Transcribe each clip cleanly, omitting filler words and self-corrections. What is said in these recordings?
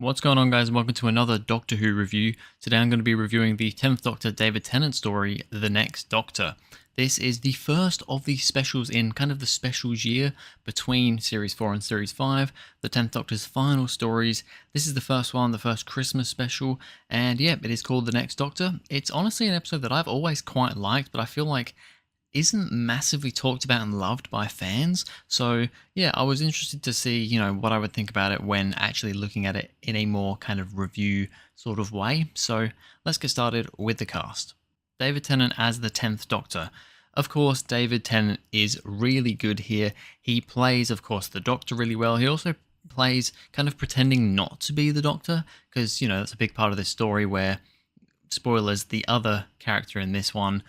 What's going on, guys? Welcome to another Doctor Who review. Today I'm going to be reviewing the 10th Doctor David Tennant story, The Next Doctor. This is the first of the specials in kind of the specials year between Series 4 and Series 5, the 10th Doctor's final stories. This is the first one, the first Christmas special, and yeah, it is called The Next Doctor. It's honestly an episode that I've always quite liked, but I feel like isn't massively talked about and loved by fans. So yeah, I was interested to see, what I would think about it when actually looking at it in a more kind of review sort of way. So let's get started with the cast. David Tennant as the 10th Doctor. Of course, David Tennant is really good here. He plays, of course, the Doctor really well. He also plays kind of pretending not to be the Doctor, because, that's a big part of this story where spoilers, the other character in this one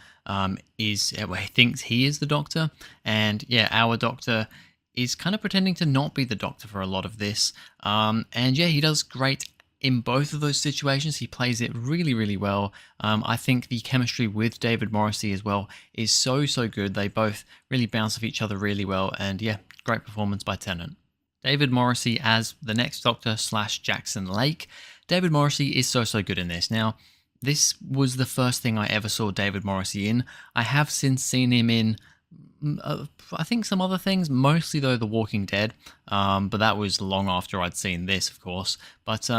is well, he thinks he is the Doctor, and yeah, our Doctor is kind of pretending to not be the Doctor for a lot of this, and yeah, he does great in both of those situations. He plays it really, really well. I think the chemistry with David Morrissey as well is so good. They both really bounce off each other really well, and yeah, great performance by Tennant. David Morrissey as the Next Doctor / Jackson Lake. David Morrissey is so good in this. Now, this was the first thing I ever saw David Morrissey in. I have since seen him in, I think, some other things, mostly though The Walking Dead, but that was long after I'd seen this, of course. But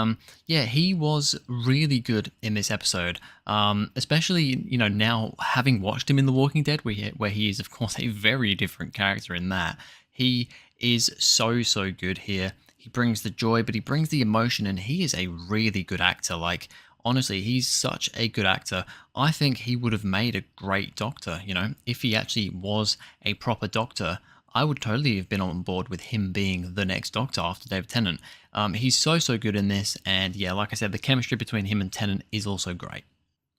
yeah, he was really good in this episode, especially, now having watched him in The Walking Dead, where he is, of course, a very different character in that. He is so good here. He brings the joy, but he brings the emotion, and he is a really good actor. Like, honestly, he's such a good actor. I think he would have made a great Doctor, if he actually was a proper Doctor. I would totally have been on board with him being the next Doctor after David Tennant. He's so good in this, and yeah, like I said, the chemistry between him and Tennant is also great.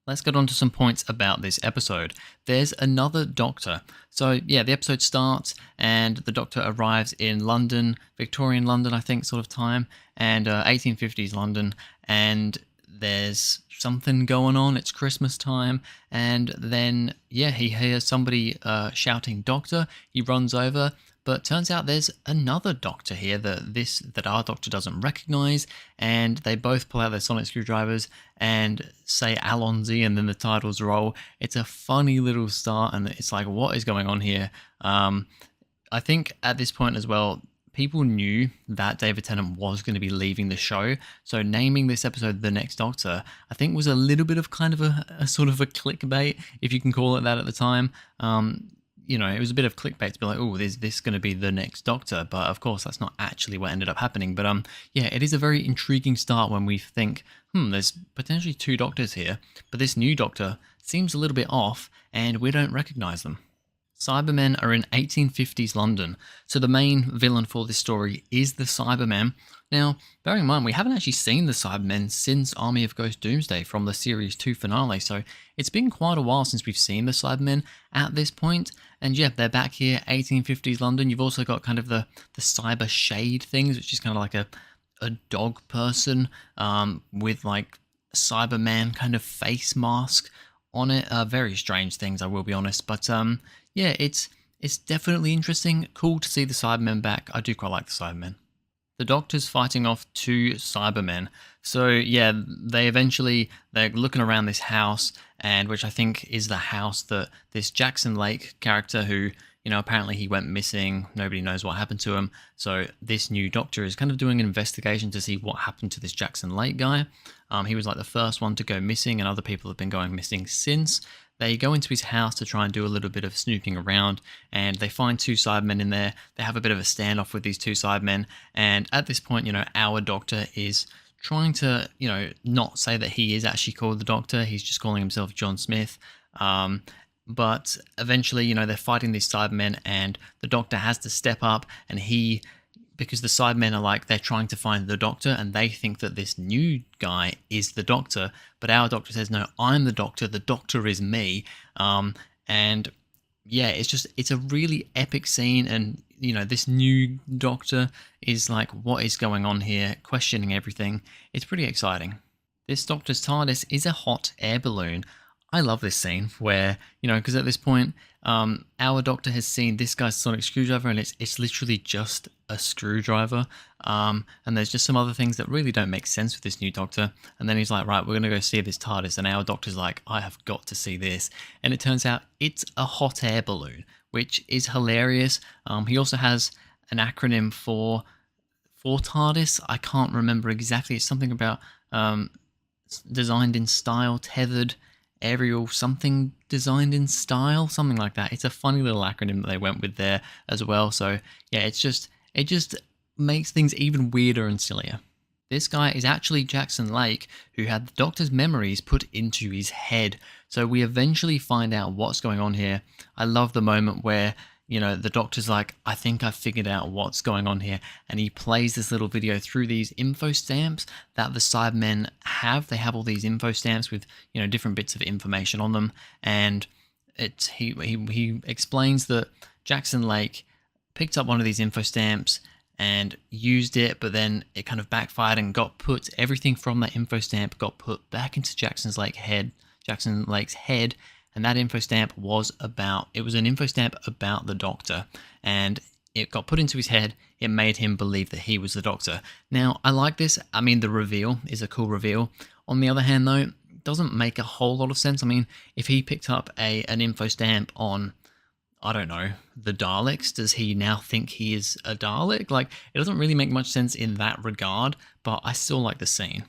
Let's get on to some points about this episode. There's another Doctor. So yeah, the episode starts and the Doctor arrives in London, Victorian London, I think, sort of time, and 1850s London, and there's something going on. It's Christmas time, and then yeah, he hears somebody shouting Doctor. He runs over, but turns out there's another Doctor here that our Doctor doesn't recognize, and they both pull out their sonic screwdrivers and say Alonzi, and then the titles roll. It's a funny little start, and it's like, what is going on here? I think at this point as well, people knew that David Tennant was going to be leaving the show, so naming this episode The Next Doctor, I think, was a little bit of kind of a sort of a clickbait, if you can call it that at the time. It was a bit of clickbait to be like, oh, is this going to be The Next Doctor? But of course, that's not actually what ended up happening. But yeah, it is a very intriguing start when we think, there's potentially two Doctors here, but this new Doctor seems a little bit off, and we don't recognize them. Cybermen are in 1850s London, so the main villain for this story is the Cybermen. Now, bearing in mind, we haven't actually seen the Cybermen since Army of Ghost Doomsday from the Series 2 finale, so it's been quite a while since we've seen the Cybermen at this point. And yeah, they're back here, 1850s London. You've also got kind of the cyber shade things, which is kind of like a dog person with like Cyberman kind of face mask on it. Very strange things, I will be honest, but yeah, it's definitely interesting. Cool to see the Cybermen back. I do quite like the Cybermen. The Doctor's fighting off two Cybermen. So yeah, they're looking around this house, and which I think is the house that this Jackson Lake character, who, apparently he went missing. Nobody knows what happened to him. So this new Doctor is kind of doing an investigation to see what happened to this Jackson Lake guy. He was like the first one to go missing, and other people have been going missing since. They go into his house to try and do a little bit of snooping around, and they find two Cybermen in there. They have a bit of a standoff with these two Cybermen, and at this point, our Doctor is trying to, not say that he is actually called the Doctor. He's just calling himself John Smith. But eventually, they're fighting these Cybermen, and the Doctor has to step up, and because the Cybermen are like, they're trying to find the Doctor, and they think that this new guy is the Doctor, but our Doctor says, no, I'm the Doctor is me. And yeah, it's a really epic scene, and this new Doctor is like, what is going on here, questioning everything. It's pretty exciting. This Doctor's TARDIS is a hot air balloon. I love this scene where, because at this point, our doctor has seen this guy's sonic screwdriver, and it's literally just a screwdriver. And there's just some other things that really don't make sense with this new doctor. And then he's like, right, we're going to go see this TARDIS. And our doctor's like, I have got to see this. And it turns out it's a hot air balloon, which is hilarious. He also has an acronym for TARDIS. I can't remember exactly. It's something about designed in style, tethered, aerial, something designed in style, something like that. It's a funny little acronym that they went with there as well. So yeah, it just makes things even weirder and sillier. This guy is actually Jackson Lake, who had the Doctor's memories put into his head. So we eventually find out what's going on here. I love the moment where, the Doctor's like, I think I've figured out what's going on here. And he plays this little video through these info stamps that the Cybermen have. They have all these info stamps with, different bits of information on them. And he explains that Jackson Lake picked up one of these info stamps and used it, but then it kind of backfired and everything from that info stamp got put back into Jackson Lake's head. And that info stamp was an info stamp about the Doctor, and it got put into his head. It made him believe that he was the Doctor. Now, I like this. I mean, the reveal is a cool reveal. On the other hand, though, it doesn't make a whole lot of sense. I mean, if he picked up an info stamp on, I don't know, the Daleks, does he now think he is a Dalek? Like, it doesn't really make much sense in that regard, but I still like the scene.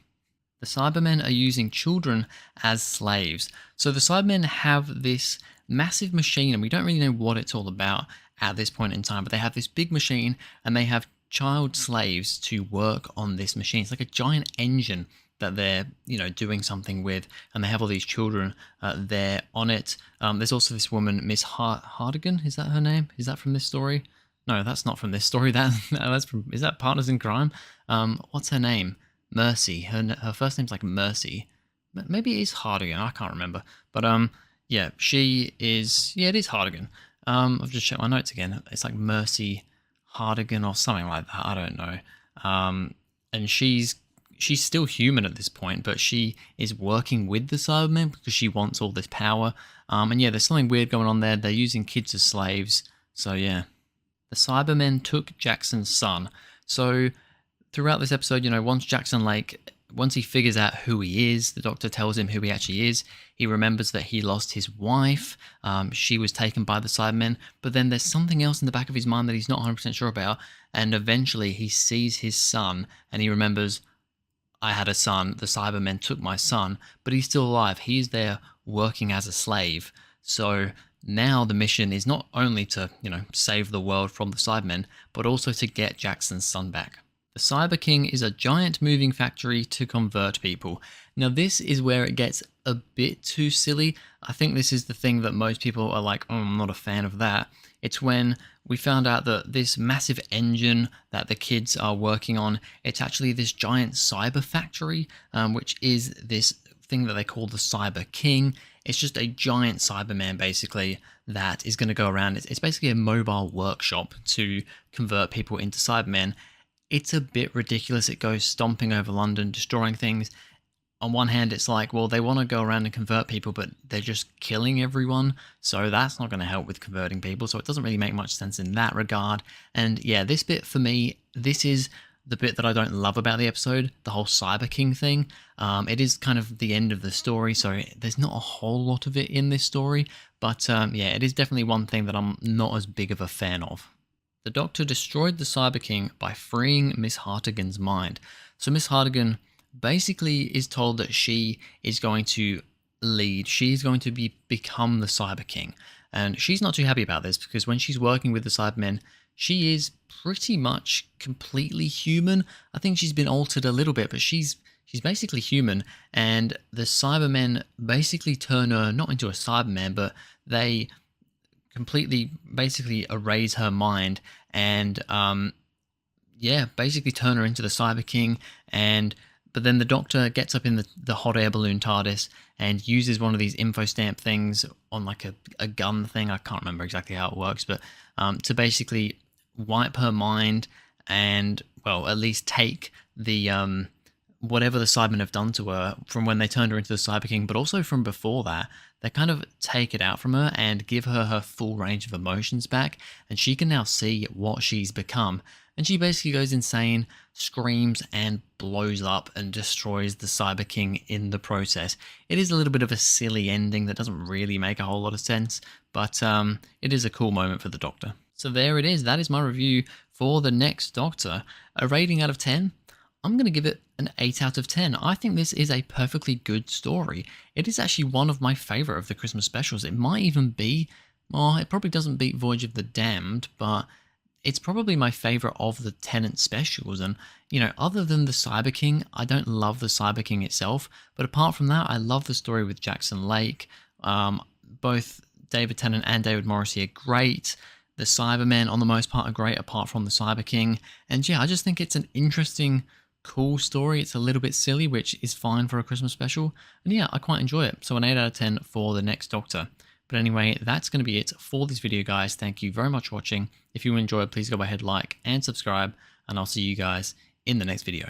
The Cybermen are using children as slaves. So the Cybermen have this massive machine, and we don't really know what it's all about at this point in time, but they have this big machine, and they have child slaves to work on this machine. It's like a giant engine that they're, doing something with, and they have all these children there on it. There's also this woman, Miss Hardigan. Is that her name? Is that from this story? No, that's not from this story. Is that Partners in Crime? What's her name? Mercy. Her first name's like Mercy. Maybe it is Hardigan. I can't remember. But yeah, she is. Yeah, it is Hardigan. I've just checked my notes again. It's like Mercy Hardigan or something like that. I don't know. And she's still human at this point, but she is working with the Cybermen because she wants all this power. And yeah, there's something weird going on there. They're using kids as slaves. So yeah, the Cybermen took Jackson's son. So throughout this episode, once he figures out who he is, the Doctor tells him who he actually is. He remembers that he lost his wife. She was taken by the Cybermen. But then there's something else in the back of his mind that he's not 100% sure about. And eventually he sees his son and he remembers, I had a son. The Cybermen took my son, but he's still alive. He's there working as a slave. So now the mission is not only to, save the world from the Cybermen, but also to get Jackson's son back. The Cyber King is a giant moving factory to convert people. Now this is where it gets a bit too silly. I think this is the thing that most people are like, oh, I'm not a fan of that. It's when we found out that this massive engine that the kids are working on, it's actually this giant cyber factory, which is this thing that they call the Cyber King. It's just a giant Cyberman, basically, that is going to go around. It's basically a mobile workshop to convert people into Cybermen. It's a bit ridiculous. It goes stomping over London, destroying things. On one hand, it's like, well, they want to go around and convert people, but they're just killing everyone. So that's not going to help with converting people. So it doesn't really make much sense in that regard. And yeah, this bit for me, this is the bit that I don't love about the episode, the whole Cyber King thing. It is kind of the end of the story, so there's not a whole lot of it in this story. But yeah, it is definitely one thing that I'm not as big of a fan of. The Doctor destroyed the Cyber King by freeing Miss Hartigan's mind. So Miss Hartigan basically is told that she is going to lead. She's going to become the Cyber King. And she's not too happy about this because when she's working with the Cybermen, she is pretty much completely human. I think she's been altered a little bit, but she's basically human. And the Cybermen basically turn her not into a Cyberman, but they completely basically erase her mind and basically turn her into the Cyber King. But then the Doctor gets up in the hot air balloon TARDIS and uses one of these info stamp things on like a gun thing. I can't remember exactly how it works, but to basically wipe her mind and, well, at least take the whatever the Cybermen have done to her from when they turned her into the Cyber King, but also from before that, they kind of take it out from her and give her her full range of emotions back, and she can now see what she's become. And she basically goes insane, screams, and blows up and destroys the Cyber King in the process. It is a little bit of a silly ending that doesn't really make a whole lot of sense, but it is a cool moment for the Doctor. So there it is. That is my review for The Next Doctor. A rating out of 10? I'm going to give it an 8 out of 10. I think this is a perfectly good story. It is actually one of my favourite of the Christmas specials. It might even be, well, it probably doesn't beat Voyage of the Damned, but it's probably my favourite of the Tennant specials. And, you know, other than the Cyber King, I don't love the Cyber King itself. But apart from that, I love the story with Jackson Lake. Both David Tennant and David Morrissey are great. The Cybermen, on the most part, are great, apart from the Cyber King. And yeah, I just think it's an interesting, cool story. It's a little bit silly, which is fine for a Christmas special. And yeah, I quite enjoy it. So an 8 out of 10 for The Next Doctor. But anyway, that's going to be it for this video, guys. Thank you very much for watching. If you enjoyed, please go ahead, like and subscribe, and I'll see you guys in the next video.